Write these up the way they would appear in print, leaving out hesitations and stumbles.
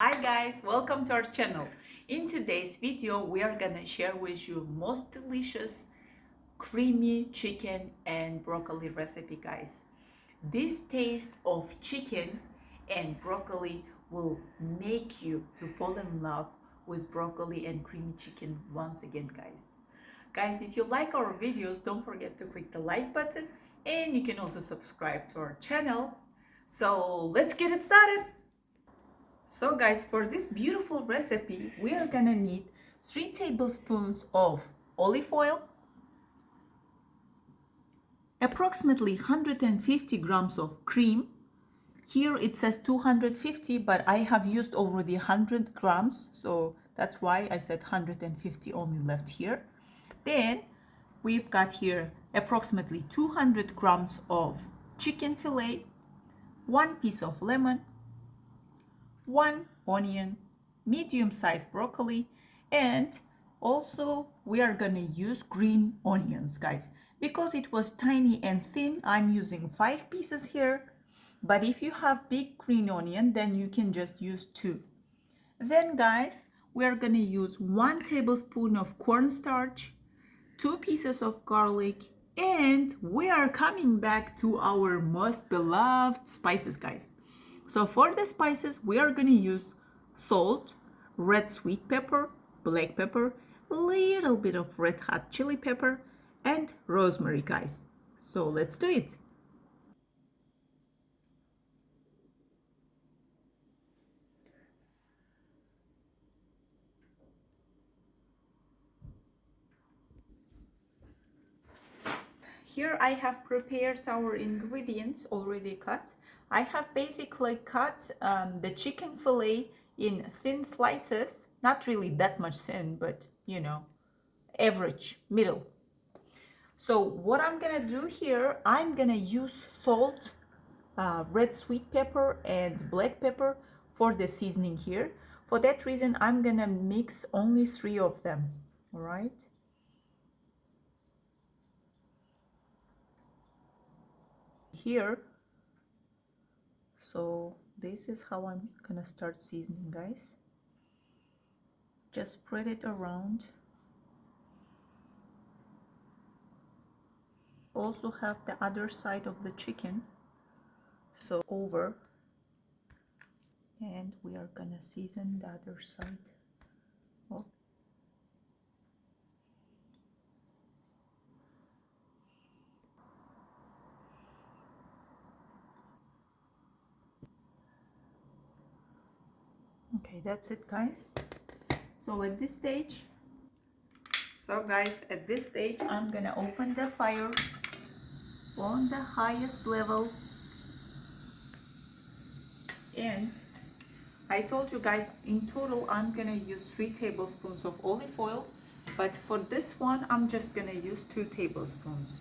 Hi guys, welcome to our channel. In today's video, we are gonna share with you most delicious creamy chicken and broccoli recipe, guys. This taste of chicken and broccoli will make you to fall in love with broccoli and creamy chicken once again, guys. Guys, if you like our videos, don't forget to click the like button and you can also subscribe to our channel. So let's get it started. So guys, for this beautiful recipe, we are gonna need 3 tablespoons of olive oil, approximately 150 grams of cream. Here it says 250, but I have used already 100 grams, so that's why I said 150 only left here. Then we've got here approximately 200 grams of chicken fillet, 1 piece of lemon, 1 onion, medium-sized broccoli, and also we are gonna use green onions, guys. Because it was tiny and thin, I'm using 5 pieces here, but if you have big green onion, then you can just use 2. Then guys, we are gonna use 1 tablespoon of cornstarch, 2 pieces of garlic, and we are coming back to our most beloved spices, guys. So for the spices, we are going to use salt, red sweet pepper, black pepper, a little bit of red hot chili pepper, and rosemary, guys. So let's do it. Here I have prepared our ingredients already cut. I have basically cut the chicken fillet in thin slices, not really that much thin, but you know, average, middle. So what I'm gonna do here, I'm gonna use salt, red sweet pepper and black pepper for the seasoning here. For that reason, I'm gonna mix only 3 of them, all right? Here, so this is how I'm gonna start seasoning, guys. Just spread it around. Also have the other side of the chicken, so over, and we are gonna season the other side. Oh. Okay, that's it, guys. So at this stage, I'm gonna open the fire on the highest level, and I told you guys in total I'm gonna use 3 tablespoons of olive oil, but for this one I'm just gonna use 2 tablespoons.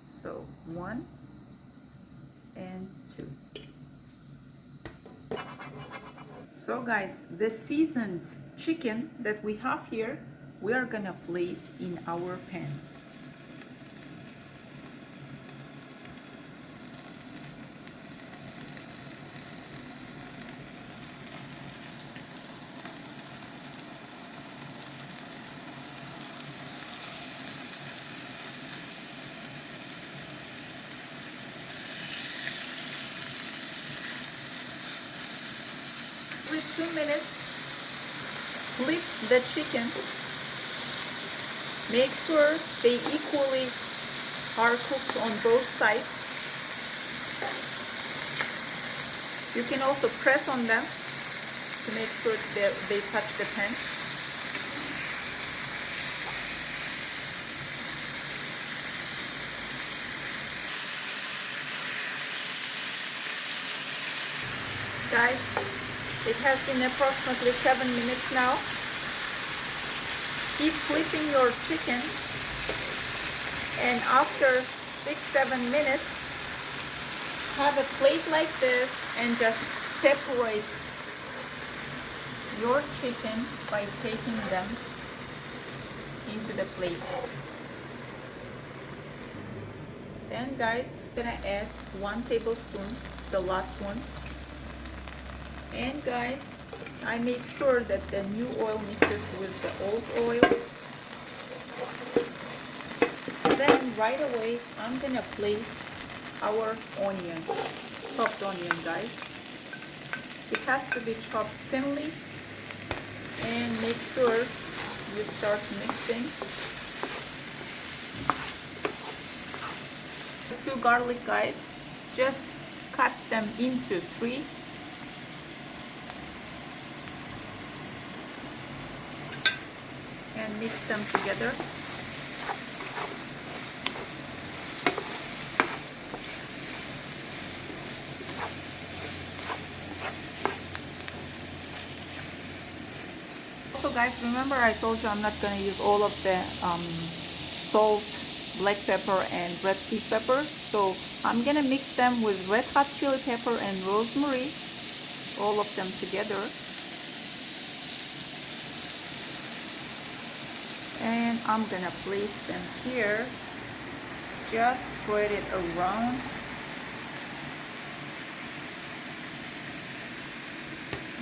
So 1 and 2. So guys, the seasoned chicken that we have here, we are gonna place in our pan. With 2 minutes, flip the chicken. Make sure they equally are cooked on both sides. You can also press on them to make sure they touch the pan. Guys, it has been approximately 7 minutes now. Keep flipping your chicken, and after 6-7 minutes, have a plate like this and just separate your chicken by taking them into the plate. Then guys, I'm gonna add 1 tablespoon, the last one. And guys, I make sure that the new oil mixes with the old oil. Then right away, I'm gonna place our onion, chopped onion, guys. It has to be chopped thinly, and make sure you start mixing. The two garlic, guys, just cut them into three. And mix them together. Also guys, remember I told you I'm not going to use all of the salt, black pepper and red sweet pepper. So I'm going to mix them with red hot chili pepper and rosemary, all of them together. And I'm going to place them here. Just spread it around.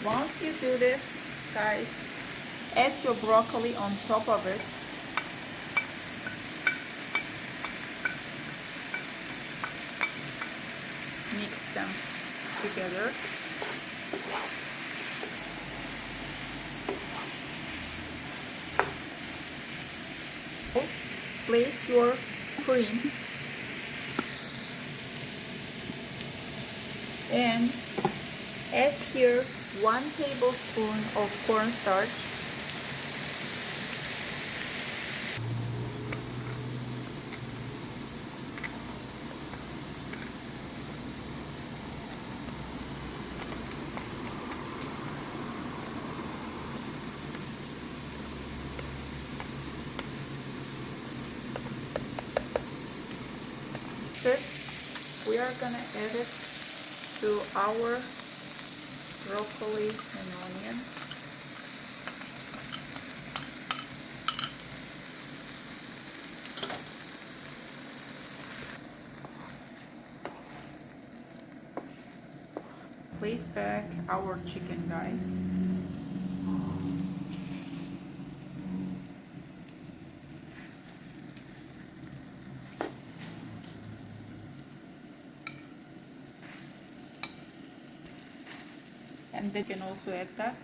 Once you do this, guys, add your broccoli on top of it. Mix them together. Place your cream and add here 1 tablespoon of cornstarch. We are gonna add it to our broccoli and onion. Place back our chicken, guys. And then you can also add that.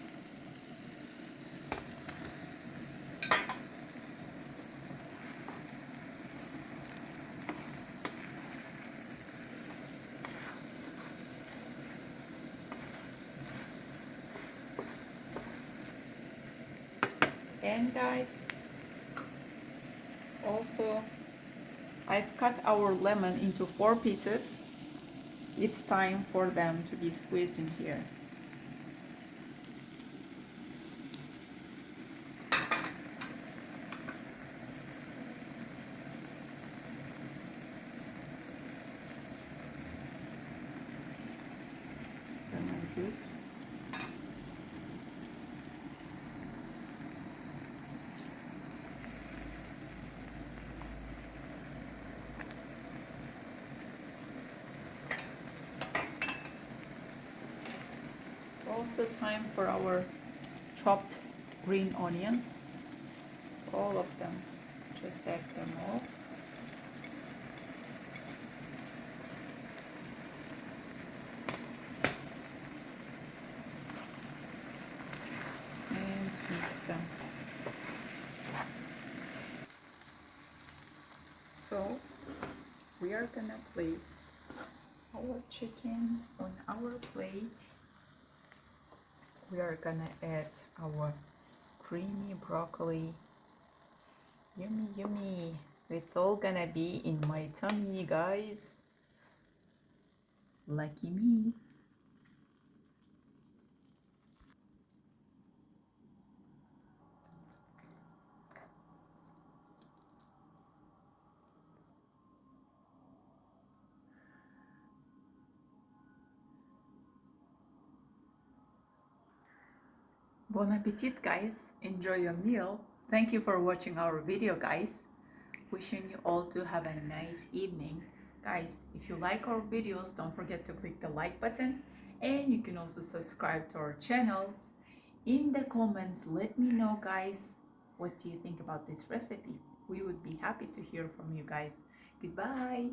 And guys, also I've cut our lemon into 4 pieces. It's time for them to be squeezed in here. Lemon juice. Also time for our chopped green onions. All of them. Just add them all. And mix them. So we are gonna place our chicken on our plate. We are gonna add our creamy broccoli. Yummy, yummy. It's all gonna be in my tummy, guys. Lucky me. Bon appetit, guys. Enjoy your meal. Thank you for watching our video, guys. Wishing you all to have a nice evening. Guys, if you like our videos, don't forget to click the like button And you can also subscribe to our channels. In the comments, let me know, guys, what do you think about this recipe? We would be happy to hear from you guys. Goodbye.